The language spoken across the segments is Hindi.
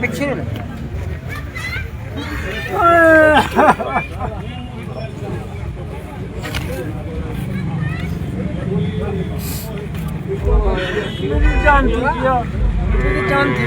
पीछे जान थी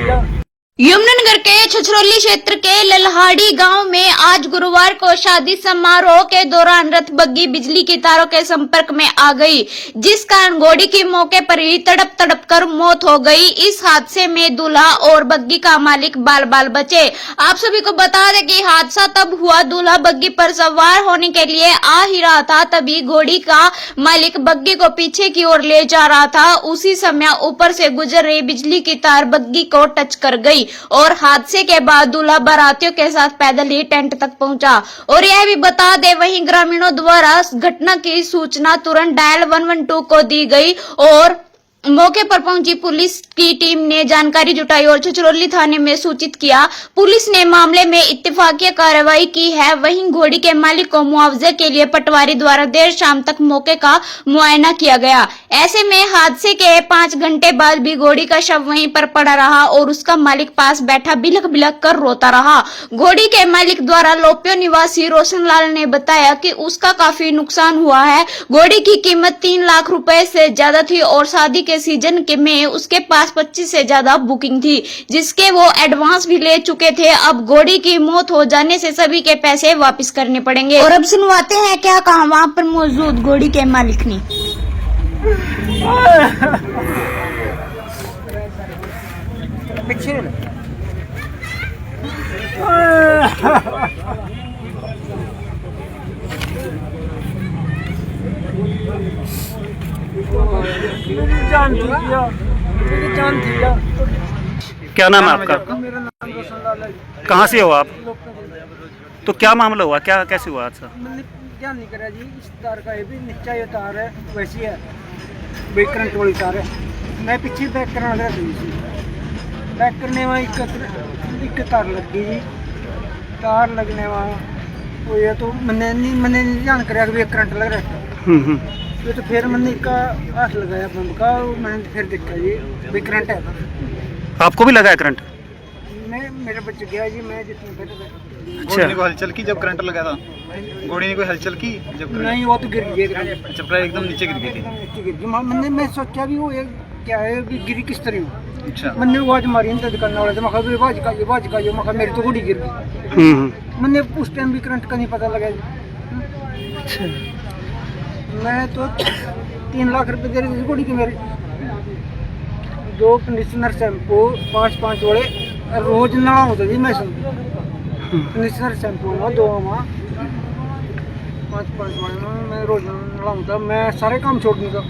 यमुनानगर के छछरौली क्षेत्र के ललहाड़ी गांव में आज गुरुवार को शादी समारोह के दौरान रथ बग्गी बिजली की तारों के संपर्क में आ गई, जिस कारण घोड़ी की मौके पर ही तड़प तड़प कर मौत हो गई। इस हादसे में दूल्हा और बग्गी का मालिक बाल बाल बचे। आप सभी को बता दें कि हादसा तब हुआ, दूल्हा बग्गी पर सवार होने के लिए आ ही रहा था, तभी घोड़ी का मालिक बग्गी को पीछे की ओर ले जा रहा था। उसी समय ऊपर से गुजर रही बिजली की तार बग्गी को टच कर गई और हादसे के बाद दूल्हा बारातियों के साथ पैदल ही टेंट तक पहुंचा। और यह भी बता दे, वहीं ग्रामीणों द्वारा घटना की सूचना तुरंत डायल 112 को दी गई और मौके पर पहुंची पुलिस की टीम ने जानकारी जुटाई और छछरौली थाने में सूचित किया। पुलिस ने मामले में इत्तेफाकिया कार्रवाई की है। वहीं घोड़ी के मालिक को मुआवजे के लिए पटवारी द्वारा देर शाम तक मौके का मुआयना किया गया। ऐसे में हादसे के 5 घंटे बाद भी घोड़ी का शव वहीं पर पड़ा रहा और उसका मालिक पास बैठा बिलख बिलख कर रोता रहा। घोड़ी के मालिक द्वारा लोपियो निवासी रोशन लाल ने बताया कि उसका काफी नुकसान हुआ है। घोड़ी की कीमत 3 लाख रुपए से ज्यादा थी और शादी के सीजन के में उसके पास 25 से ज्यादा बुकिंग थी, जिसके वो एडवांस भी ले चुके थे। अब घोड़ी की मौत हो जाने से सभी के पैसे वापस करने पड़ेंगे। और अब सुनवाते हैं क्या कहा वहाँ पर मौजूद घोड़ी के मालिक ने। पीछे जान थी क्या नाम है आपका? मेरा नाम रोशन लाल है। कहाँ से हो आप? लोकल तो क्या मामला हुआ, क्या कैसे हुआ हादसा? मैंने ध्यान नहीं करा जी। इस तार का ये भी नीचा ये तार है, वैसी है ब्रेक करंट वाली तार है। मैं पीछे बैक करने लगा थी, बैक करने में एक तार लग गई जी। तार लगने में वो ये तो मैंने नहीं ध्यान करा कि करंट लग रहा है। ये तो फिर मैंने इसका हाथ लगाया बम का, मैंने फिर देखा जी भी करंट है। आपको भी लगा है करंट? मेरा बच्चा गया जी, मैं जितने अच्छा, घोड़ी को हलचल की जब करंट लगा था? घोड़ी ने कोई हलचल की जब करंट? नहीं, वो तो गिर गई अच्छा, प्राय एकदम नीचे गिर गई थी। नीचे गिर गई। मैं सोचा भी वो क्या है भी गिरी किस तरह। अच्छा, मैंने आवाज मारी इंतजार करने वाले थे, मैं कहा आवाज का मैं कहा मेरी तो घोड़ी गिर गई। मैंने उस टाइम भी करंट का नहीं पता लगा जी। अच्छा, मैं तो 3 लाख रुपए दे रही थी घोड़ी की मेरी। 2 कंडीशनर शैम्पू 5 वाले रोज नहा होता जी। मैं कंडीशनर शैम्पू में 2 में 5 वाले में मैं रोज नहाऊंगा। मैं सारे काम छोड़ दूंगा।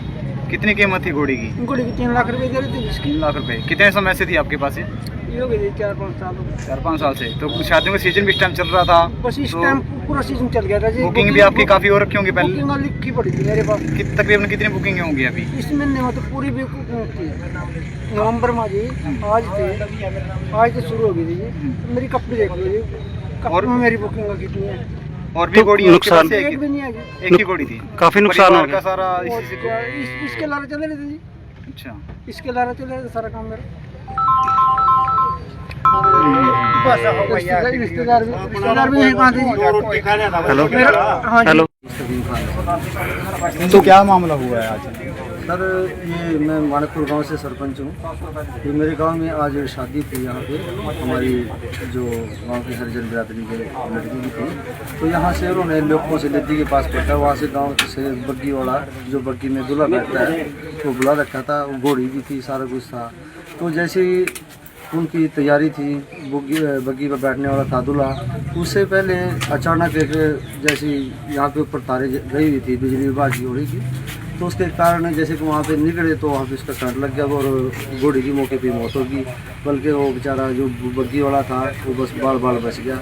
कितनी कीमत थी घोड़ी की? घोड़ी की 3 लाख रुपए दे रही थी जिसकी। 3 लाख रुपए। कितने समय से थी आपके पास ये? ये हो गई 4-5 साल। 4-5 साल से। तो शादियों का सीजन भी इस टाइम चल रहा था? बस इस तो टाइम पूरा सीजन चल गया था जी। बुकिंग भी आपकी काफी हो रखी होंगी पहले? बुकिंग लिखी पड़ी थी मेरे पास। तकरीबन कितनी बुकिंग होंगी अभी इस महीने में? तो पूरी बुकिंग थी नवंबर में जी। आज से शुरू हो गई थी जी। तो मेरी कपड़ी देख लो जी, कपड़ी में मेरी बुकिंग कितनी है। और भी घोड़ी नुकसान एक भी नहीं है जी। एक ही घोड़ी थी? काफी नुकसान हो परिवार का गया। सारा और इसी से? क्या, इसके लारे चले रहे थे जी। अच्छा, इसके लारे चले रहे थे सारा काम मेरा। रिश्तेदार भी यहीं कहाँ थे जी। हेलो हाँ जी। हेलो, तो क्या मामला हुआ है आज? सर ये मैं मानकपुर गांव से सरपंच हूँ। ये मेरे गांव में आज शादी थी यहाँ पे, हमारी जो गांव की हरिजन बिरादरी के लड़की की थी। तो यहाँ से उन्होंने लोगों से नदी के पास बैठा, वहाँ से गांव से बग्गी वाला जो बग्गी में दूल्हा बैठता है वो बुला रखा था। वो घोड़ी भी थी, सारा कुछ था। तो जैसे ही उनकी तैयारी थी, बग्गी पर बैठने वाला था दूल्हा, उससे पहले अचानक एक जैसी यहाँ पे ऊपर तारे गई हुई थी बिजली विभाग की घोड़ी की। तो उसके कारण जैसे कि वहाँ पे निकले तो वहाँ पे उसका करंट लग गया और घोड़ी की मौके पे मौत होगी। बल्कि वो बेचारा जो बग्गी वाला था वो बस बाल बाल बच गया।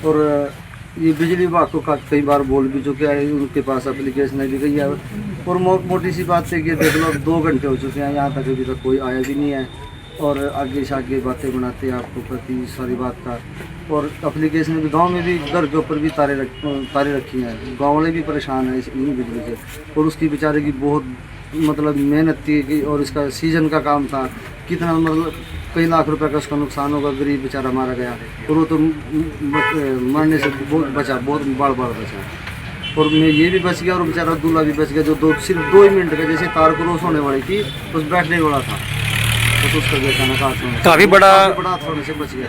और ये बिजली विभाग को कई बार बोल भी चुके हैं, उनके पास एप्लीकेशन भी गई है। और मोटी सी बात है कि देख लो 2 घंटे हो चुके हैं, यहाँ तक अभी तक कोई आया भी नहीं है। और आगे से आगे बातें बनाते हैं आपको प्रति सारी बात का। और एप्लीकेशन भी गांव में भी घर के ऊपर भी तारे रखी हैं। गांव वाले भी परेशान हैं इस बिजली से। और उसकी बेचारे की बहुत मतलब मेहनत थी और इसका सीजन का काम था, कितना मतलब कई लाख रुपए का उसका नुकसान होगा, गरीब बेचारा मारा गया और वो तो मरने से बहुत बचा, बहुत बार बचा। और मैं ये भी बच गया और बेचारा दूल्हा भी बच गया, जो सिर्फ 2 ही मिनट का जैसे कार क्रॉस होने वाली थी उस बैठने वाला था तो उसका भी अचानक हाथ में काफी बड़ा थोड़े से बच गया।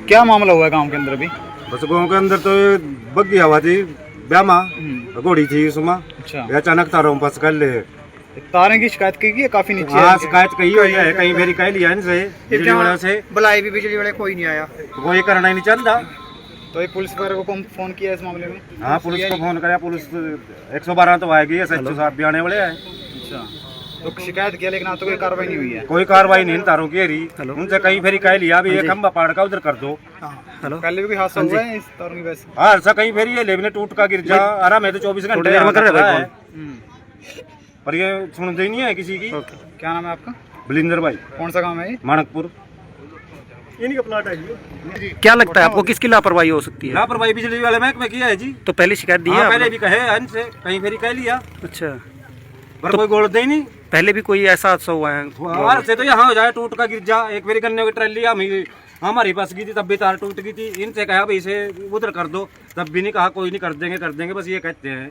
क्या मामला हुआ है गांव के अंदर अभी? बस गाँव के अंदर तो ये बग्गी हवा थी, ब्यामा घोड़ी थी उसमें, अच्छा, ये अचानक तारों में फंस कर ले। तारे की शिकायत की है, काफी नीचे हाँ, है। शिकायत कही हुई है, कहीं मेरी कह लिया इनसे बिजली वाले से, बुलाए भी बिजली वाले, कोई नहीं आया। तो वो ये करना ही नहीं चल रहा। तो ये पुलिस वगैरह को फोन किया इस मामले में? हाँ, पुलिस को फोन कराया, पुलिस 112 तो आएगी, SHO साहब भी आने वाले हैं। अच्छा, तो शिकायत किया लेकिन आज तो कोई कार्रवाई नहीं हुई है। कोई कार्रवाई नहीं तारों की रही, उनसे कहीं फेरी कह लिया अभी ये खंबा पाड़ का उधर कर दो। हेलो, पहले भी कोई हादसा हुआ है इस तारों की वजह से? हाँ, ऐसा कहीं फेरी है, लेबिन टूट का गिर जा आराम है तो 24 घंटे थोड़ी देर में कर रहे है, हैं। पर ये सुनते ही नहीं है किसी की। क्या नाम है आपका? बलिंदर भाई, कौन सा गाँव है ये? मानकपुर। क्या लगता है आपको किसकी लापरवाही हो सकती है? लापरवाही बिजली वाले महकमे किया है जी। तो पहले शिकायत दी है हाँ, आपने? पहले भी कहे हैं इनसे, कहीं फेरी कह लिया, अच्छा, पर कोई गोलते ही नहीं। पहले भी कोई ऐसा हादसा हुआ है? बाहर से तो यहाँ हो जाए, टूट का गिर जा। एक मेरी गन्ने की ट्रैली हमारी बस गई थी, तब भी तार टूट गई थी। इनसे कहा भाई इसे उधर कर दो, तब भी नहीं कहा कोई नहीं, कर देंगे बस ये कहते हैं।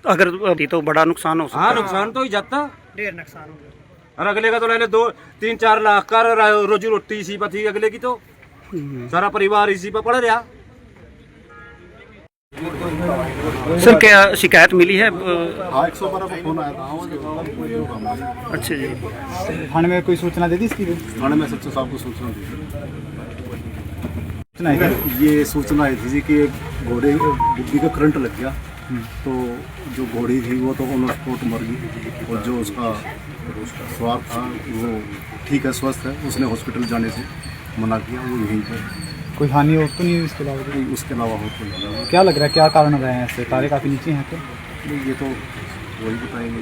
अगर अभी तो बड़ा नुकसान हो सकता हाँ, है। नुकसान तो ही जाता, ढेर नुकसान हो गया। और अगले का तो ले ले 2-3-4 लाख का रोजी रोटी इसी पर थी, अगले की तो सारा परिवार इसी पर पड़ रहा। सर, क्या शिकायत मिली है? हाँ, 112 को फोन आया था, उसके बाद कोई काम नहीं। अच्छा जी, थाने में कोई सूचना दे दी इसकी? थाने में SHO साहब को सूचना दी। सूचना है क्या? ये सूचना आई थी जी कि एक घोड़े बुद्धि का करंट लग गया, तो जो घोड़ी थी वो तो ऑन स्पॉट मर गई और जो उसका स्वाद था वो ठीक है, स्वस्थ है, उसने हॉस्पिटल जाने से मना किया, वो यहीं पर। कोई हानि हो तो नहीं इसके अलावा? नहीं, उसके अलावा हो तो नहीं। क्या लग रहा है, क्या कारण रहे हैं ऐसे? तारे काफी नीचे हैं तो? ये तो वही बताएंगे।